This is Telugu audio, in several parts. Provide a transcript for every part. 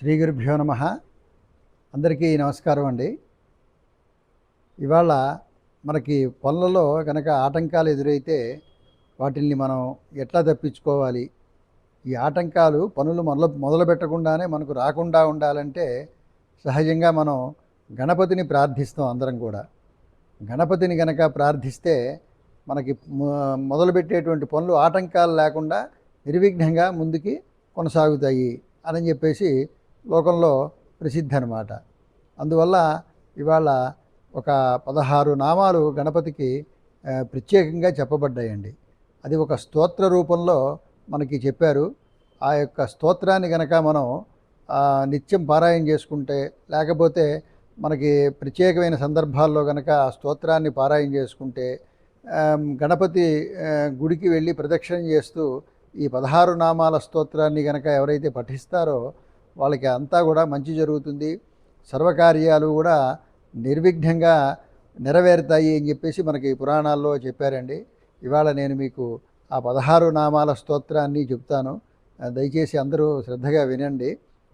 శ్రీ గురుభ్యో నమః. అందరికీ నమస్కారం అండి. ఇవాళ మనకి పనులలో కనుక ఆటంకాలు ఎదురైతే వాటిల్ని మనం ఎట్లా తప్పించుకోవాలి, ఈ ఆటంకాలు పనులు మొదలు పెట్టకుండానే మనకు రాకుండా ఉండాలంటే సహజంగా మనం గణపతిని ప్రార్థిస్తాం అందరం కూడా. గణపతిని కనుక ప్రార్థిస్తే మనకి మొదలుపెట్టేటువంటి పనులు ఆటంకాలు లేకుండా నిర్విఘ్నంగా ముందుకి కొనసాగుతాయి అని చెప్పేసి లోకంలో ప్రసిద్ధి అనమాట. అందువల్ల ఇవాళ ఒక 16 నామాలు గణపతికి ప్రత్యేకంగా చెప్పబడ్డాయండి. అది ఒక స్తోత్ర రూపంలో మనకి చెప్పారు. ఆ యొక్క స్తోత్రాన్ని కనుక మనం నిత్యం పారాయణ చేసుకుంటే, లేకపోతే మనకి ప్రత్యేకమైన సందర్భాల్లో కనుక ఆ స్తోత్రాన్ని పారాయణ చేసుకుంటే, గణపతి గుడికి వెళ్ళి ప్రదక్షిణం చేస్తూ ఈ 16 నామాల స్తోత్రాన్ని కనుక ఎవరైతే పఠిస్తారో వాళ్ళకి అంతా కూడా మంచి జరుగుతుంది, సర్వకార్యాలు కూడా నిర్విఘ్నంగా నెరవేరుతాయి అని చెప్పేసి మనకి పురాణాల్లో చెప్పారండి. ఇవాళ నేను మీకు ఆ 16 నామాల స్తోత్రాన్ని చెప్తాను. దయచేసి అందరూ శ్రద్ధగా వినండి.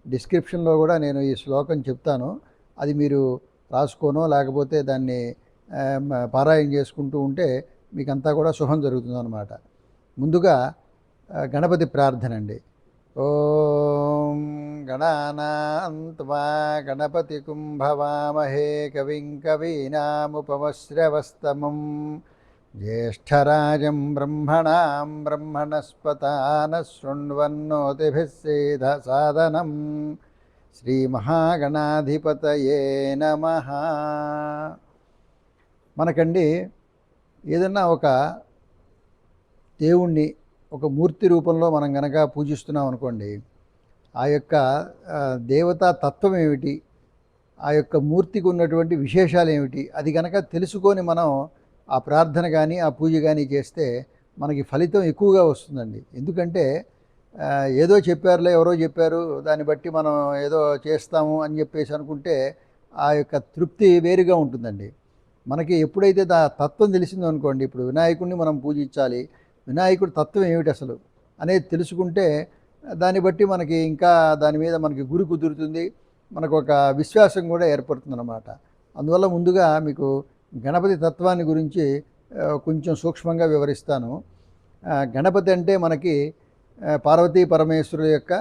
డిస్క్రిప్షన్లో కూడా నేను ఈ శ్లోకం చెప్తాను. అది మీరు రాసుకోనో లేకపోతే దాన్ని పారాయణ చేసుకుంటూ ఉంటే మీకంతా కూడా శుభం జరుగుతుందన్నమాట. ముందుగా గణపతి ప్రార్థన అండి. ఓం గణానాం త్వా గణపతిం భవామహే కవిం కవీనాముపమశ్రవస్తమం జ్యేష్ఠరాజం బ్రహ్మణాం బ్రహ్మణస్పతాన శృణ్వన్నోతిభిः సేదసాదనం శ్రీమహాగణాధిపతయే నమః. మనకండి ఏదన్నా ఒక దేవుణ్ణి ఒక మూర్తి రూపంలో మనం గనక పూజిస్తున్నాం అనుకోండి, ఆ యొక్క దేవతా తత్వం ఏమిటి, ఆ యొక్క మూర్తికి ఉన్నటువంటి విశేషాలు ఏమిటి, అది కనుక తెలుసుకొని మనం ఆ ప్రార్థన కానీ ఆ పూజ కానీ చేస్తే మనకి ఫలితం ఎక్కువగా వస్తుందండి. ఎందుకంటే ఏదో చెప్పారులే, ఎవరో చెప్పారు, దాన్ని బట్టి మనం ఏదో చేస్తాము అని చెప్పేసి అనుకుంటే ఆ యొక్క తృప్తి వేరుగా ఉంటుందండి. మనకి ఎప్పుడైతే తత్వం తెలిసిందో అనుకోండి, ఇప్పుడు వినాయకుడిని మనం పూజించాలి, వినాయకుడి తత్వం ఏమిటి అసలు అనేది తెలుసుకుంటే దాన్ని బట్టి మనకి ఇంకా దాని మీద మనకి గురి కుదురుతుంది, మనకు ఒక విశ్వాసం కూడా ఏర్పడుతుందన్నమాట. అందువల్ల ముందుగా మీకు గణపతి తత్వాన్ని గురించి కొంచెం సూక్ష్మంగా వివరిస్తాను. గణపతి అంటే మనకి పార్వతీ పరమేశ్వరుల యొక్క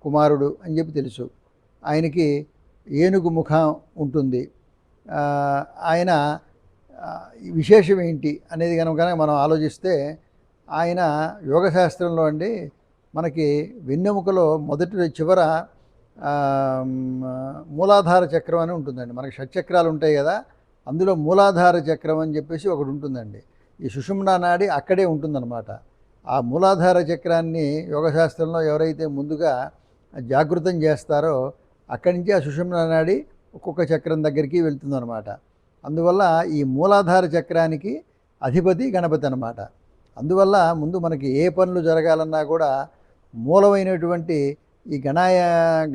కుమారుడు అని చెప్పి తెలుసు. ఆయనకి ఏనుగు ముఖం ఉంటుంది. ఆయన విశేషం ఏంటి అనేది కనుక మనం ఆలోచిస్తే, ఆయన యోగశాస్త్రంలో అండి మనకి వెన్నెముకలో మొదటి చివర మూలాధార చక్రం అని ఉంటుందండి. మనకి షట్చక్రాలు ఉంటాయి కదా, అందులో మూలాధార చక్రం అని చెప్పేసి ఒకటి ఉంటుందండి. ఈ సుషుమ్నా నాడి అక్కడే ఉంటుందన్నమాట. ఆ మూలాధార చక్రాన్ని యోగశాస్త్రంలో ఎవరైతే ముందుగా జాగృతం చేస్తారో అక్కడి నుంచి ఆ సుషుమ్నా నాడి ఒక్కొక్క చక్రం దగ్గరికి వెళ్తుందన్నమాట. అందువల్ల ఈ మూలాధార చక్రానికి అధిపతి గణపతి అన్నమాట. అందువల్ల ముందు మనకి ఏ పనులు జరగాలన్నా కూడా మూలమైనటువంటి ఈ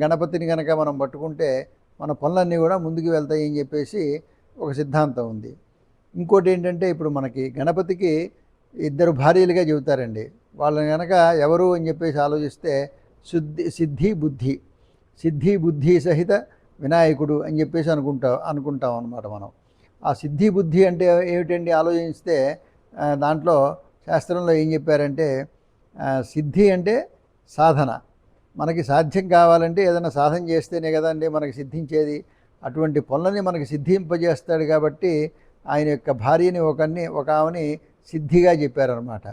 గణపతిని కనుక మనం పట్టుకుంటే మన పనులన్నీ కూడా ముందుకు వెళ్తాయి అని చెప్పేసి ఒక సిద్ధాంతం ఉంది. ఇంకోటి ఏంటంటే, ఇప్పుడు మనకి గణపతికి 2 భార్యలుగా చెబుతారండి. వాళ్ళని కనుక ఎవరు అని చెప్పేసి ఆలోచిస్తే సిద్ధి బుద్ధి సహిత వినాయకుడు అని చెప్పేసి అనుకుంటాం అన్నమాట మనం. ఆ సిద్ధి బుద్ధి అంటే ఏమిటండి ఆలోచిస్తే, దాంట్లో శాస్త్రంలో ఏం చెప్పారంటే, సిద్ధి అంటే సాధన. మనకి సాధ్యం కావాలంటే ఏదైనా సాధన చేస్తేనే కదండి మనకి సిద్ధించేది. అటువంటి పనులని మనకి సిద్ధింపజేస్తాడు కాబట్టి ఆయన యొక్క భార్యని ఒక ఆమెని సిద్ధిగా చెప్పారనమాట.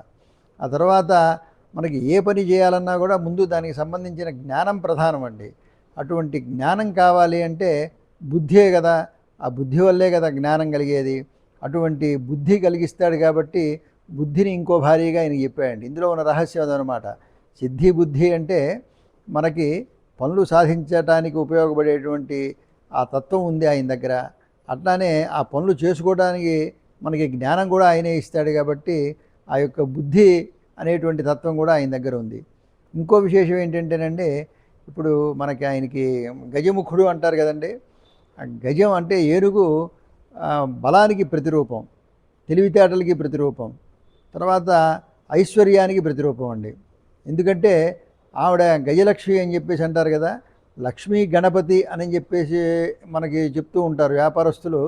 ఆ తర్వాత మనకి ఏ పని చేయాలన్నా కూడా ముందు దానికి సంబంధించిన జ్ఞానం ప్రధానం అండి. అటువంటి జ్ఞానం కావాలి అంటే బుద్ధియే కదా, ఆ బుద్ధి వల్లే కదా జ్ఞానం కలిగేది. అటువంటి బుద్ధి కలిగిస్తాడు కాబట్టి బుద్ధిని ఇంకో భార్యగా ఆయన చెప్పాడండి. ఇందులో ఉన్న రహస్యం అదనమాట. సిద్ధి బుద్ధి అంటే మనకి పనులు సాధించడానికి ఉపయోగపడేటువంటి ఆ తత్వం ఉంది ఆయన దగ్గర. అట్లానే ఆ పనులు చేసుకోవడానికి మనకి జ్ఞానం కూడా ఆయనే ఇస్తాడు కాబట్టి ఆ యొక్క బుద్ధి అనేటువంటి తత్వం కూడా ఆయన దగ్గర ఉంది. ఇంకో విశేషం ఏంటంటేనండి, ఇప్పుడు మనకి ఆయనకి గజముఖుడు అంటారు కదండి. ఆ గజం అంటే ఏనుగు బలానికి ప్రతిరూపం, తెలివితేటలకి ప్రతిరూపం, తర్వాత ఐశ్వర్యానికి ప్రతిరూపం అండి. ఎందుకంటే ఆవిడ గజలక్ష్మి అని చెప్పేసి అంటారు కదా, లక్ష్మీ గణపతి అని చెప్పేసి మనకి చెప్తూ ఉంటారు వ్యాపారస్తులు.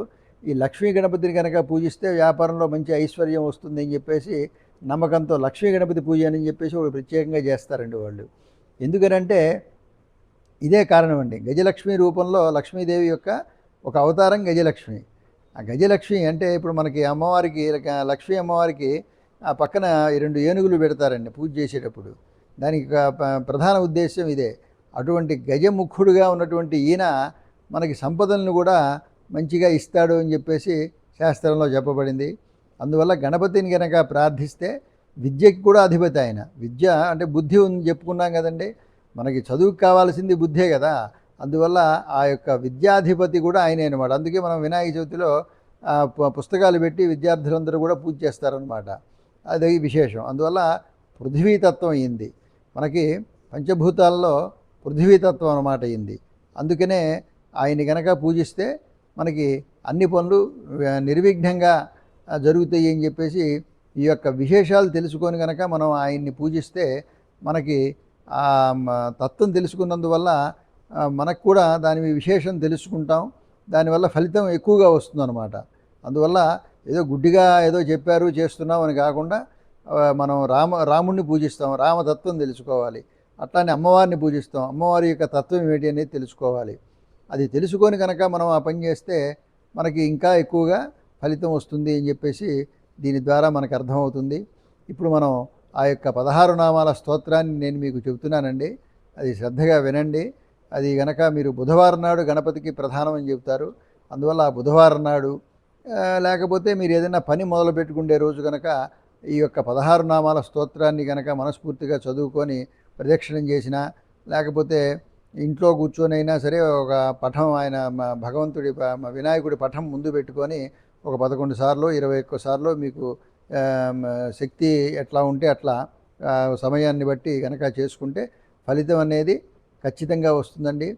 ఈ లక్ష్మీ గణపతిని కనుక పూజిస్తే వ్యాపారంలో మంచి ఐశ్వర్యం వస్తుంది అని చెప్పేసి నమ్మకంతో లక్ష్మీ గణపతి పూజ అని చెప్పేసి ఒకటి ప్రత్యేకంగా చేస్తారండి వాళ్ళు. ఎందుకనంటే ఇదే కారణం అండి. గజలక్ష్మి రూపంలో లక్ష్మీదేవి యొక్క ఒక అవతారం గజలక్ష్మి. ఆ గజలక్ష్మి అంటే ఇప్పుడు మనకి అమ్మవారికి లక్ష్మీ అమ్మవారికి ఆ పక్కన 2 ఏనుగులు పెడతారండి పూజ చేసేటప్పుడు. దానికి ప్రధాన ఉద్దేశం ఇదే. అటువంటి గజముఖుడుగా ఉన్నటువంటి ఈయన మనకి సంపదలను కూడా మంచిగా ఇస్తాడు అని చెప్పేసి శాస్త్రంలో చెప్పబడింది. అందువల్ల గణపతిని కనుక ప్రార్థిస్తే విద్యకి కూడా అధిపతి ఆయన. విద్య అంటే బుద్ధి ఉంది చెప్పుకున్నాం కదండి. మనకి చదువుకు కావాల్సింది బుద్ధే కదా. అందువల్ల ఆ యొక్క విద్యాధిపతి కూడా ఆయనే అనమాట. అందుకే మనం వినాయక చవితిలో పుస్తకాలు పెట్టి విద్యార్థులందరూ కూడా పూజ చేస్తారనమాట. అది విశేషం. అందువల్ల పృథ్వీతత్వం అయింది మనకి. పంచభూతాల్లో పృథ్వీతత్వం అనమాట అయింది. అందుకనే ఆయన్ని కనుక పూజిస్తే మనకి అన్ని పనులు నిర్విఘ్నంగా జరుగుతాయి అని చెప్పేసి ఈ యొక్క విశేషాలు తెలుసుకొని కనుక మనం ఆయన్ని పూజిస్తే మనకి తత్వం తెలుసుకున్నందువల్ల మనకు కూడా దాని విశేషం తెలుసుకుంటాం. దానివల్ల ఫలితం ఎక్కువగా వస్తుందన్నమాట. అందువల్ల ఏదో గుడ్డిగా ఏదో చెప్పారు చేస్తున్నాం అని కాకుండా మనం రాముణ్ణి పూజిస్తాం, రామతత్వం తెలుసుకోవాలి. అట్లానే అమ్మవారిని పూజిస్తాం, అమ్మవారి యొక్క తత్వం ఏమిటి అనేది తెలుసుకోవాలి. అది తెలుసుకొని కనుక మనం ఆ పని చేస్తే మనకి ఇంకా ఎక్కువగా ఫలితం వస్తుంది అని చెప్పేసి దీని ద్వారా మనకు అర్థమవుతుంది. ఇప్పుడు మనం ఆ యొక్క 16 నామాల స్తోత్రాన్ని నేను మీకు చెబుతున్నానండి. అది శ్రద్ధగా వినండి. అది గనక మీరు బుధవారం నాడు గణపతికి ప్రధానం అని చెబుతారు. అందువల్ల ఆ బుధవారం నాడు లేకపోతే మీరు ఏదైనా పని మొదలు పెట్టుకుండే రోజు కనుక ఈ యొక్క 16 నామాల స్తోత్రాన్ని కనుక మనస్ఫూర్తిగా చదువుకొని ప్రదక్షిణం చేసినా, లేకపోతే ఇంట్లో కూర్చొనైనా సరే ఒక పఠం ఆయన భగవంతుడి వినాయకుడి పఠం ముందు పెట్టుకొని ఒక 11 సార్లు 21 సార్లు మీకు శక్తి ఎట్లా ఉంటే అట్లా సమయాన్ని బట్టి కనుక చేసుకుంటే ఫలితం అనేది ఖచ్చితంగా వస్తుందండి.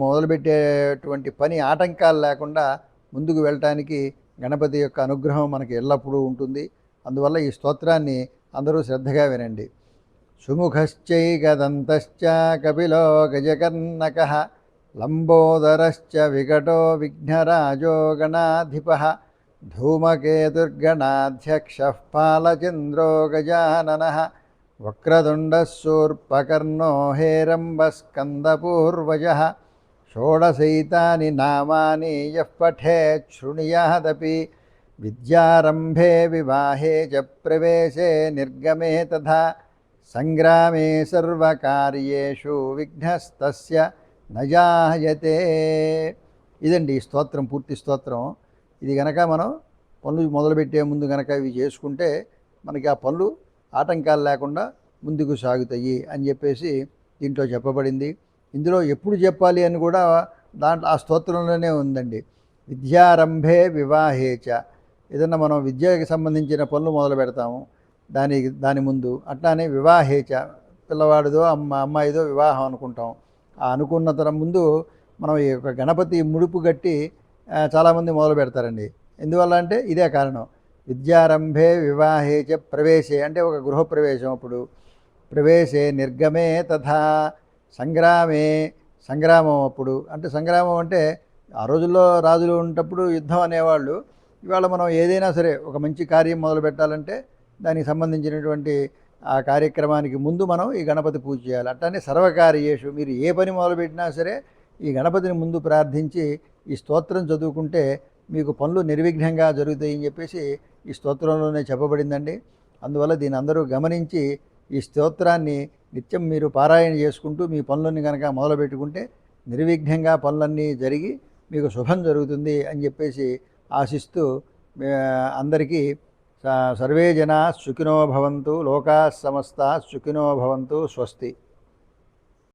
మొదలుపెట్టేటువంటి పని ఆటంకాలు లేకుండా ముందుకు వెళ్ళటానికి గణపతి యొక్క అనుగ్రహం మనకి ఎల్లప్పుడూ ఉంటుంది. అందువల్ల ఈ స్తోత్రాన్ని అందరూ శ్రద్ధగా వినండి. సుముఖశ్చైకదంతశ్చ కపిలో గజకర్ణకః లంబోదరశ్చ వికటో విఘ్నరాజో గణాధిపః ధూమకేతుర్గణాధ్యక్షః పాలచంద్రో గజాననః వక్రతుండః శూర్పకర్ణో హేరంబస్కందపూర్వజः షోడశైతాని నామాని యః పఠేత్ శృణుయాదపి విద్యారంభే వివాహే చ ప్రవేశే నిర్గమే తథా సంగ్రామే సర్వకార్యేషు విఘ్నస్తస్య నజాయతే. ఇదండి ఈ స్తోత్రం, పూర్తి స్తోత్రం. ఇది గనక మనం పనులు మొదలుపెట్టే ముందు గనక ఇవి చేసుకుంటే మనకి ఆ పనులు ఆటంకాలు లేకుండా ముందుకు సాగుతాయి అని చెప్పేసి దీంట్లో చెప్పబడింది. ఇందులో ఎప్పుడు చెప్పాలి అని కూడా దాంట్లో ఆ స్తోత్రంలోనే ఉందండి. విద్యారంభే వివాహేచ. ఏదన్నా మనం విద్యకి సంబంధించిన పనులు మొదలు పెడతాము దాని ముందు. అట్లానే వివాహేచ, పిల్లవాడిదో అమ్మాయిదో వివాహం అనుకుంటాం. ఆ అనుకున్న తరం ముందు మనం ఈ యొక్క గణపతి ముడుపు కట్టి చాలామంది మొదలు పెడతారండి. ఎందువల్ల అంటే ఇదే కారణం. విద్యారంభే వివాహేచ ప్రవేశే అంటే ఒక గృహప్రవేశం అప్పుడు, ప్రవేశే నిర్గమే తథా సంగ్రామే సంగ్రామం అప్పుడు. అంటే సంగ్రామం అంటే ఆ రోజుల్లో రాజులు ఉన్నప్పుడు యుద్ధం అనేవాళ్ళు. ఇవాళ మనం ఏదైనా సరే ఒక మంచి కార్యం మొదలు పెట్టాలంటే దానికి సంబంధించినటువంటి ఆ కార్యక్రమానికి ముందు మనం ఈ గణపతి పూజ చేయాలి. అట్లానే సర్వకార్యేషు, మీరు ఏ పని మొదలుపెట్టినా సరే ఈ గణపతిని ముందు ప్రార్థించి ఈ స్తోత్రం చదువుకుంటే మీకు పనులు నిర్విఘ్నంగా జరుగుతాయి అని చెప్పేసి ఈ స్తోత్రంలోనే చెప్పబడిందండి. అందువల్ల దీని అందరూ గమనించి ఈ స్తోత్రాన్ని నిత్యం మీరు పారాయణ చేసుకుంటూ మీ పనులన్నీ కనుక మొదలుపెట్టుకుంటే నిర్విఘ్నంగా పనులన్నీ జరిగి మీకు శుభం జరుగుతుంది అని చెప్పేసి ఆశిస్తూ అందరికీ సర్వే జనా సుఖినో భవంతు, లోకా సమస్తా సుఖినో భవంతు. స్వస్తి.